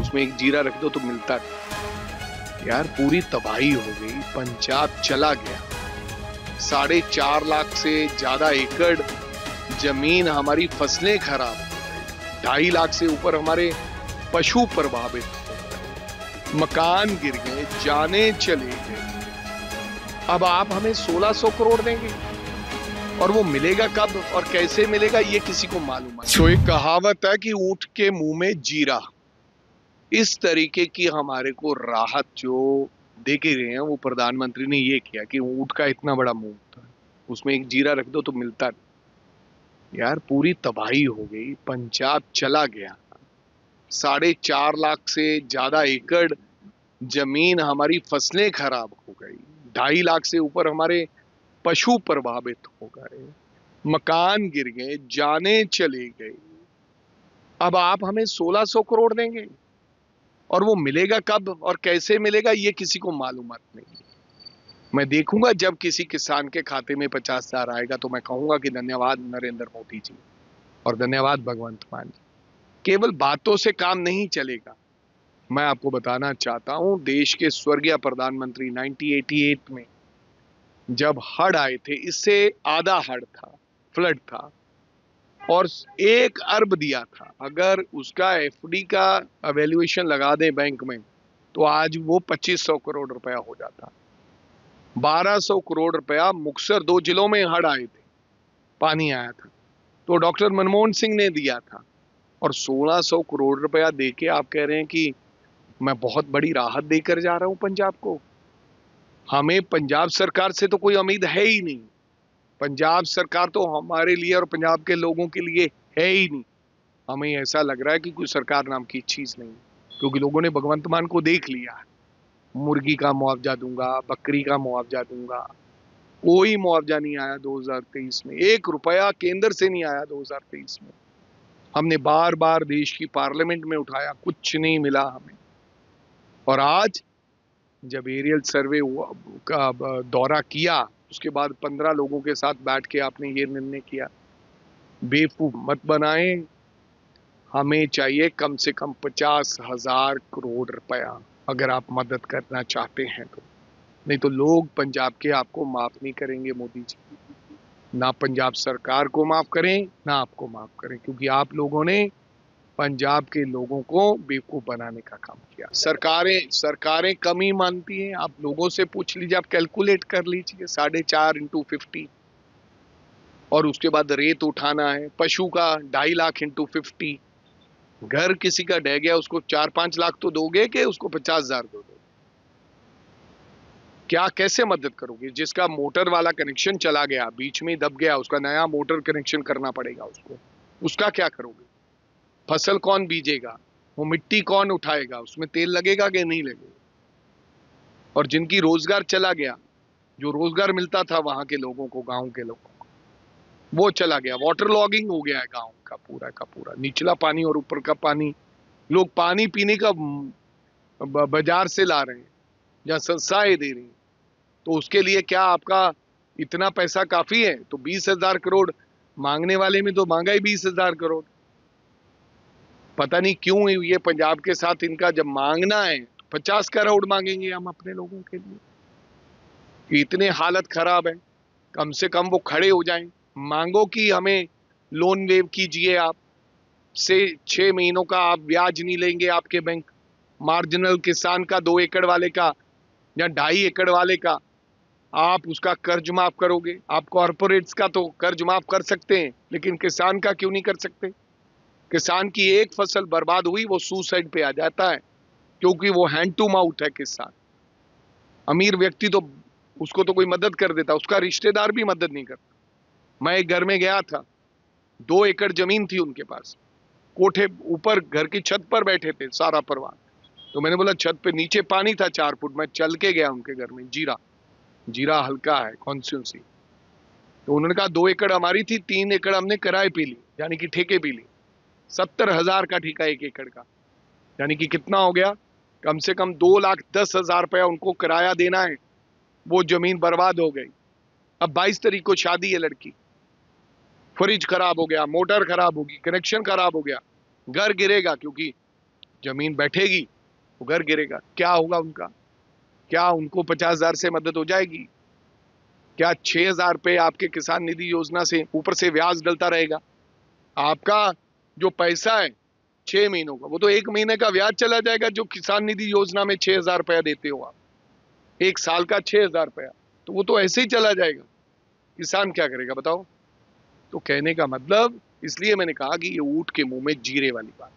उसमें एक जीरा रख दो तो मिलता नहीं। यार पूरी तबाही हो गई, पंजाब चला गया। 4.5 लाख से ज्यादा एकड़ जमीन, हमारी फसलें खराब, 2.5 लाख से ऊपर हमारे पशु प्रभावित, मकान गिर गए, जाने चले गए। अब आप हमें 1600 करोड़ देंगे और वो मिलेगा कब और कैसे मिलेगा ये किसी को मालूम है। तो एक कहावत है कि ऊंट के मुंह में जीरा, इस तरीके की हमारे को राहत जो दे के गए हैं वो प्रधानमंत्री ने ये किया कि ऊंट का इतना बड़ा मुंह होता है, उसमें एक जीरा रख दो तो मिलता नहीं। यार पूरी तबाही हो गई, पंजाब चला गया। 4.5 लाख से ज्यादा एकड़ जमीन, हमारी फसलें खराब हो गई, 2.5 लाख से ऊपर हमारे पशु प्रभावित हो गए, मकान गिर गए, जाने चले गए। अब आप हमें 1600 करोड़ देंगे और वो मिलेगा कब और कैसे मिलेगा ये किसी को मालूमात नहीं। मैं देखूंगा जब किसी किसान के खाते में 50,000 आएगा तो मैं कहूंगा कि धन्यवाद नरेंद्र मोदी जी और धन्यवाद भगवंत मान जी। केवल बातों से काम नहीं चलेगा। मैं आपको बताना चाहता हूं, देश के स्वर्गीय प्रधानमंत्री 1988 में जब हड़ आए थे, इससे आधा हड़ था, फ्लड था, और 1 अरब दिया था। अगर उसका एफडी का वैल्यूएशन लगा दें बैंक में तो आज वो 2500 करोड़ रुपया हो जाता। 1200 करोड़ रुपया मुक्तसर 2 जिलों में हड़ आए थे, पानी आया था तो डॉक्टर मनमोहन सिंह ने दिया था, और 1600 करोड़ रुपया देके आप कह रहे हैं कि मैं बहुत बड़ी राहत देकर जा रहा हूं पंजाब को। हमें पंजाब सरकार से तो कोई उम्मीद है ही नहीं। पंजाब सरकार तो हमारे लिए और पंजाब के लोगों के लिए है ही नहीं। हमें ऐसा लग रहा है कि कोई सरकार नाम की चीज नहीं, क्योंकि लोगों ने भगवंत मान को देख लिया। मुर्गी का मुआवजा दूंगा, बकरी का मुआवजा दूंगा, कोई मुआवजा नहीं आया 2023 में। 1 रुपया केंद्र से नहीं आया 2023 में। हमने बार बार देश की पार्लियामेंट में उठाया, कुछ नहीं मिला हमें। और आज जब एरियल सर्वे का दौरा किया, उसके बाद 15 लोगों के साथ बैठ के आपने ये निर्णय किया। बेवकूफ मत बनाएं, हमें चाहिए कम से कम 50,000 करोड़ रुपया अगर आप मदद करना चाहते हैं तो। नहीं तो लोग पंजाब के आपको माफ नहीं करेंगे मोदी जी। ना पंजाब सरकार को माफ करें ना आपको माफ करें, क्योंकि आप लोगों ने पंजाब के लोगों को बेवकूफ बनाने का काम किया। सरकारें कमी मानती हैं। आप लोगों से पूछ लीजिए, आप कैलकुलेट कर लीजिए, 4.5 इंटू 50, और उसके बाद रेत उठाना है। पशु का 2.5 लाख इंटू 50, घर किसी का ढह गया उसको 4-5 लाख तो दोगे कि उसको 50,000 दोगे? क्या कैसे मदद करोगे? जिसका मोटर वाला कनेक्शन चला गया, बीच में दब गया, उसका नया मोटर कनेक्शन करना पड़ेगा उसको, उसका क्या करोगे? फसल कौन बीजेगा? वो मिट्टी कौन उठाएगा? उसमें तेल लगेगा कि नहीं लगेगा? और जिनकी रोजगार चला गया, जो रोजगार मिलता था वहां के लोगों को, गांव के लोगों को, वो चला गया। वाटर लॉगिंग हो गया है गांव का पूरा, निचला पानी और ऊपर का पानी। लोग पानी पीने का बाजार से ला रहे हैं या संस्थाएं दे रही हैं, तो उसके लिए क्या आपका इतना पैसा काफी है? तो 20,000 करोड़ मांगने वाले में तो मांगा ही 20,000 करोड़। पता नहीं क्यों ये पंजाब के साथ इनका जब मांगना है तो 50 करोड़ मांगेंगे हम अपने लोगों के लिए। इतने हालत खराब है, कम से कम वो खड़े हो जाएं। मांगो कि हमें लोन वेव कीजिए, आप से 6 महीनों का आप ब्याज नहीं लेंगे आपके बैंक। मार्जिनल किसान का 2 एकड़ वाले का या 2.5 एकड़ वाले का आप उसका कर्ज माफ करोगे। आप कॉर्पोरेट्स का तो कर्ज माफ कर सकते हैं, लेकिन किसान का क्यों नहीं कर सकते? किसान की एक फसल बर्बाद हुई वो सुसाइड पे आ जाता है, क्योंकि वो हैंड टू माउथ है किसान। अमीर व्यक्ति तो उसको तो कोई मदद कर देता, उसका रिश्तेदार भी मदद नहीं करता। मैं एक घर में गया था, 2 एकड़ जमीन थी उनके पास, कोठे ऊपर घर की छत पर बैठे थे सारा परिवार। तो मैंने बोला छत पे, नीचे पानी था 4 फुट। मैं चल के गया उनके घर में, जीरा हल्का है कॉन्स्टिट्यूंसी। तो उन्होंने कहा 2 एकड़ हमारी थी, 3 एकड़ हमने किराए पे ली, यानी कि ठेके पे ली। 70,000 का ठेका 1 एकड़ का, यानी कि कितना हो गया? कम से कम 2,10,000 रुपया उनको किराया देना है। वो जमीन बर्बाद हो गई। अब 22 तारीख को शादी है लड़की, फ्रिज खराब हो गया, मोटर खराब होगी, कनेक्शन खराब हो गया, घर गिरेगा, क्योंकि जमीन बैठेगी, वो घर गिरेगा। क्या होगा उनका? क्या उनको 50,000 से मदद हो जाएगी? क्या 6,000 पे आपके किसान निधि योजना से ऊपर से ब्याज डलता रहेगा? आपका जो पैसा है 6 महीनों का, वो तो 1 महीने का ब्याज चला जाएगा। जो किसान निधि योजना में 6,000 रुपया देते हो आप, 1 साल का 6,000 रुपया, तो वो तो ऐसे ही चला जाएगा। किसान क्या करेगा बताओ? तो कहने का मतलब, इसलिए मैंने कहा कि ये ऊंट के मुंह में जीरे वाली बात है।